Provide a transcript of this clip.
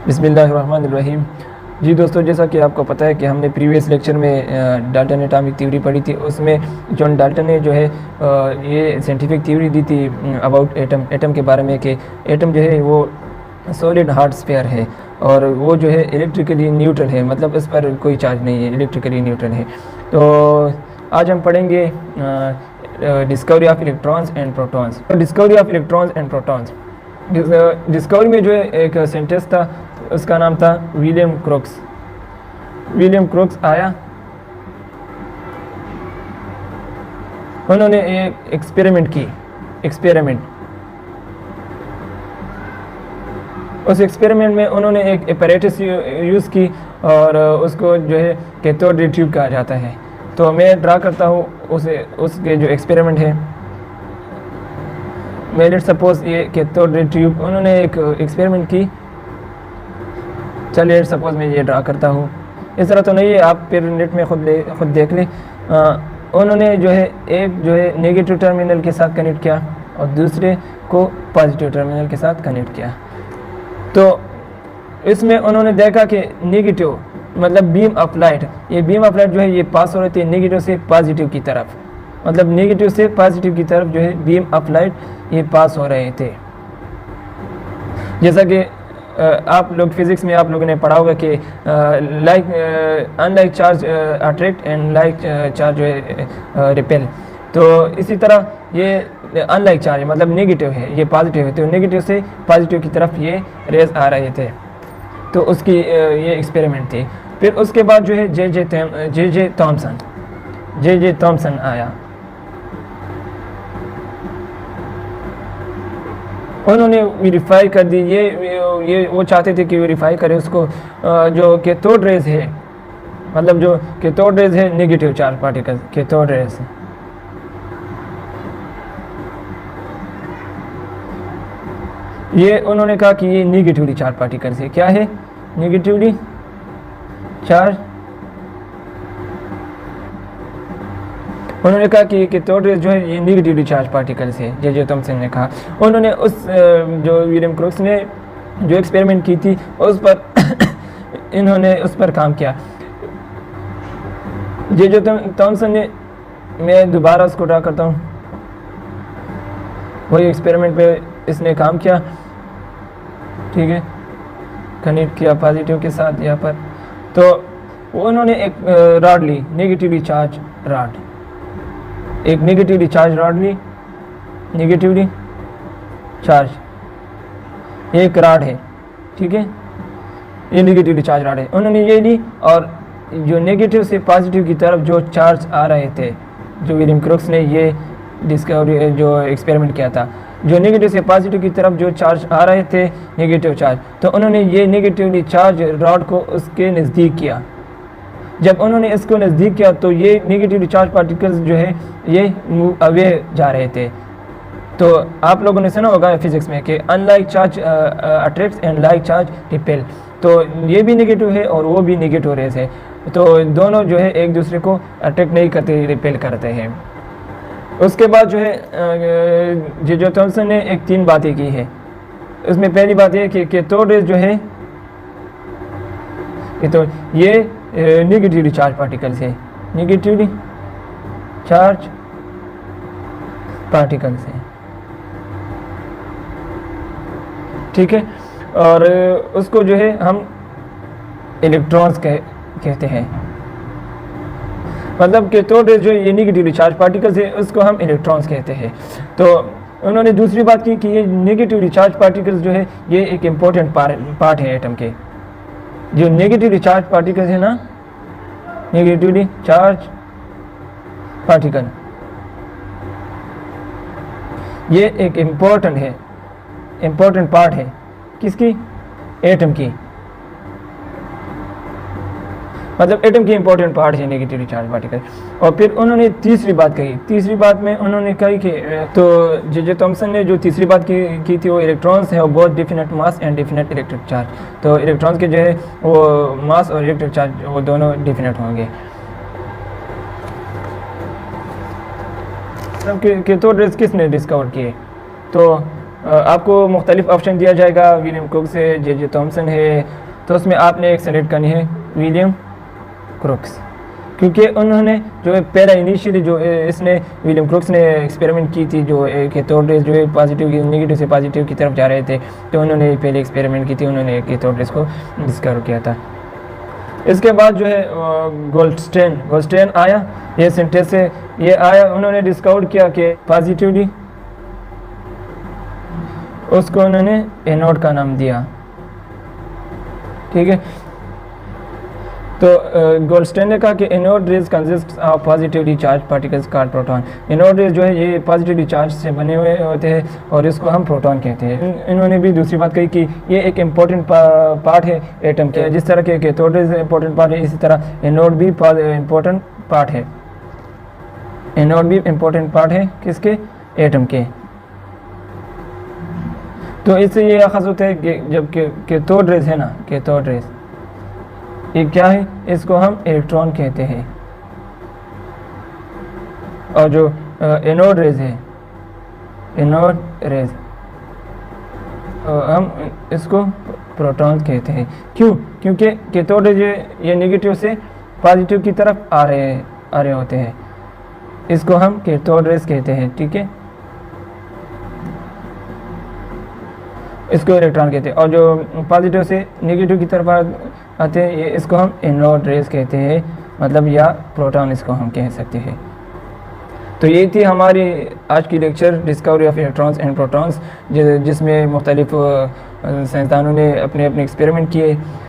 बिस्मिल्लाहिर्रहमानिर्रहीम। जी दोस्तों, जैसा कि आपको पता है कि हमने प्रीवियस लेक्चर में डाल्टन एटॉमिक थ्योरी पढ़ी थी। उसमें जॉन डाल्टन ने जो है ये साइंटिफिक थ्योरी दी थी अबाउट एटम के बारे में कि एटम जो है वो सॉलिड हार्ड स्फीयर है और वो जो है इलेक्ट्रिकली न्यूट्रल है, मतलब इस पर कोई चार्ज नहीं है, इलेक्ट्रिकली न्यूट्रल है। तो आज हम पढ़ेंगे discovery of electrons and protons. Discovery of electrons and protons, discovery में जो है एक साइंटिस्ट था, उसका नाम था विलियम क्रोक्स। विलियम क्रोक्स आया, उन्होंने एक एक्सपेरिमेंट उस एक्सपेरिमेंट में उन्होंने एक अपैरेटस यूज़ की और उसको जो है कैथोड रे ट्यूब कहा जाता है। तो मैं ड्रा करता हूँ उसके जो एक्सपेरिमेंट है। मैं लेट्स सपोज ये कैथोड रे ट्यूब उन्होंने एक एक्सपेरिमेंट की। चलिए लेट्स सपोज मैं ये ड्रा करता हूँ। इस तरह तो नहीं है, आप फिर नेट में खुद देख लें। उन्होंने जो है एक जो है नेगेटिव टर्मिनल के साथ कनेक्ट किया और दूसरे को पॉजिटिव टर्मिनल के साथ कनेक्ट किया। तो इसमें उन्होंने देखा कि नेगेटिव मतलब बीम ऑफ लाइट, ये बीम ऑफ लाइट जो है ये पास हो रही थी नेगेटिव से पॉजिटिव की तरफ, मतलब नेगेटिव से पॉजिटिव की तरफ जो है बीम ऑफ लाइट ये पास हो रहे थे। जैसा कि आप लोग फिजिक्स में आप लोगों ने पढ़ा होगा कि unlike charge attract and like charge जो है रिपेल। तो इसी तरह ये अनलाइक चार्ज मतलब नेगेटिव है, ये पॉजिटिव है, तो नेगेटिव से पॉजिटिव की तरफ ये रेज आ रहे थे। तो उसकी ये एक्सपेरिमेंट थी। फिर उसके बाद जो है जे जे थॉमसन आया। उन्होंने वेरीफाई कर दी, ये वो चाहते थे कि वेरीफाई करें उसको जो कैथोड रेज है, मतलब जो कैथोड रेज है negative charge particle cathode rays. ये उन्होंने कहा कि ये नेगेटिवली चार्ज पार्टिकल है। क्या है? Negatively charge. उन्होंने कहा कि कैथोड रेज जो है ये नेगेटिवली चार्ज पार्टिकल्स है, जे थॉमसन ने कहा। उन्होंने उस जो विलियम क्रोक्स ने जो एक्सपेरिमेंट की थी उस पर इन्होंने उस पर काम किया। जे थॉमसन ने, मैं दोबारा उसको ड्रा करता हूँ, वही एक्सपेरिमेंट पे इसने काम किया, ठीक है, कनेक्ट किया पॉजिटिव के साथ यहाँ पर। तो उन्होंने एक रॉड ली, नेगेटिवली चार्ज रॉड, एक नेगेटिवली चार्ज रॉड ली, नेगेटिवली चार्ज एक रॉड है, ठीक है, ये नेगेटिवली चार्ज रॉड है। उन्होंने ये ली और जो नेगेटिव से पॉजिटिव की तरफ जो चार्ज आ रहे थे, जो विलियम क्रोक्स ने ये डिस्कवरी जो एक्सपेरिमेंट किया था, जो नेगेटिव से पॉजिटिव की तरफ जो चार्ज आ रहे थे नेगेटिव चार्ज, तो उन्होंने ये नेगेटिवली चार्ज रॉड को उसके नज़दीक किया। जब उन्होंने इसको नज़दीक किया तो ये नेगेटिवली चार्ज पार्टिकल्स जो है ये मूव अवे जा रहे थे। तो आप लोगों ने सुना होगा फिजिक्स में कि unlike charge attracts and like charge repel. तो ये भी नेगेटिव है और वो भी नेगेटिव रेज है, तो दोनों जो है एक दूसरे को अट्रैक्ट नहीं करते, रिपेल करते हैं। उसके बाद जो है जे थॉमसन ने एक 3 बातें की है। उसमें पहली बात यह कि कैथोड रेज जो है तो ये नेगेटिवली चार्ज पार्टिकल्स है, नेगेटिवली चार्ज पार्टिकल्स है, ठीक है। और उसको जो है हम इलेक्ट्रॉन्स कहते हैं, मतलब कैथोड रेज जो ये नेगेटिवली चार्ज पार्टिकल्स है उसको हम इलेक्ट्रॉन्स कहते हैं। तो उन्होंने दूसरी बात की कि ये नेगेटिवली चार्ज पार्टिकल्स जो है ये एक इम्पोर्टेंट पार्ट है एटम के। जो नेगेटिवली चार्ज पार्टिकल्स है ना, नेगेटिवली चार्ज पार्टिकल ये एक इम्पोर्टेंट पार्ट है किसकी? एटम की, मतलब एटम की इंपॉर्टेंट पार्ट है नेगेटिवली चार्ज पार्टिकल। और फिर उन्होंने तीसरी बात कही, तीसरी बात में उन्होंने कही कि तो जे थॉमसन ने जो तीसरी बात की थी वो इलेक्ट्रॉन्स है और बहुत definite mass and definite electric charge. तो इलेक्ट्रॉन्स के जो है वो मास और इलेक्ट्रिक चार्ज वो दोनों डिफिनेट होंगे। कैथोड रेज किसने डिस्कवर किए? तो आपको मुख्तलिफ ऑप्शन दिया जाएगा, विलियम क्रुक्स है, जे थॉमसन है, तो उसमें आपने एक सेलेक्ट करनी है विलियम क्रुक्स, क्योंकि उन्होंने जो पहला इनिशियली जो इसने विलियम क्रुक्स ने एक्सपेरिमेंट की थी, जो कैथोड रेज जो है पॉजिटिव नेगेटिव से पॉजिटिव की तरफ जा रहे थे, तो उन्होंने पहले एक्सपेरिमेंट की थी, उन्होंने कैथोड रेज को डिस्कवर किया था। इसके बाद जो है गोल्डस्टेन आया, ये सिंटेक्स से ये आया, उन्होंने डिस्कवर किया कि पॉजिटिवली उसको उन्होंने एनोड का नाम दिया, ठीक है। तो गोल्डस्टेन ने कहा कि anode rays consist of positively charge particles called proton. Anode rays जो है ये पॉजिटिवली चार्ज से बने हुए होते हैं और इसको हम प्रोटॉन कहते हैं। इन्होंने भी दूसरी बात कही कि ये एक इम्पोर्टेंट पार्ट है एटम के, जिस तरह के कैथोड रेज इम्पोर्टेंट पार्ट है, इसी तरह एनोड भी इम्पोर्टेंट पार्ट है। एनोड भी इम्पोर्टेंट पार्ट है किसके? एटम के। तो इससे ये अखज़ होता है कि जब कैथोड रेज है ना, कैथोड रेज ये क्या है? इसको हम इलेक्ट्रॉन कहते हैं, और जो एनोड रेज है, एनोड रेज हम इसको प्रोटॉन कहते हैं। क्यों? क्योंकि कैथोड रेज ये नेगेटिव से पॉजिटिव की तरफ आ रहे होते हैं, इसको हम कैथोड रेज कहते हैं, ठीक है। इसको इलेक्ट्रॉन कहते हैं, और जो पॉजिटिव से नेगेटिव की तरफ आते हैं, ये इसको हम एनोड रेज कहते हैं, मतलब या प्रोटॉन इसको हम कह सकते हैं। तो ये थी हमारी आज की lecture discovery of electrons and protons, जिसमें मुख्तलिफ साइंसदानों ने अपने एक्सपेरिमेंट किए।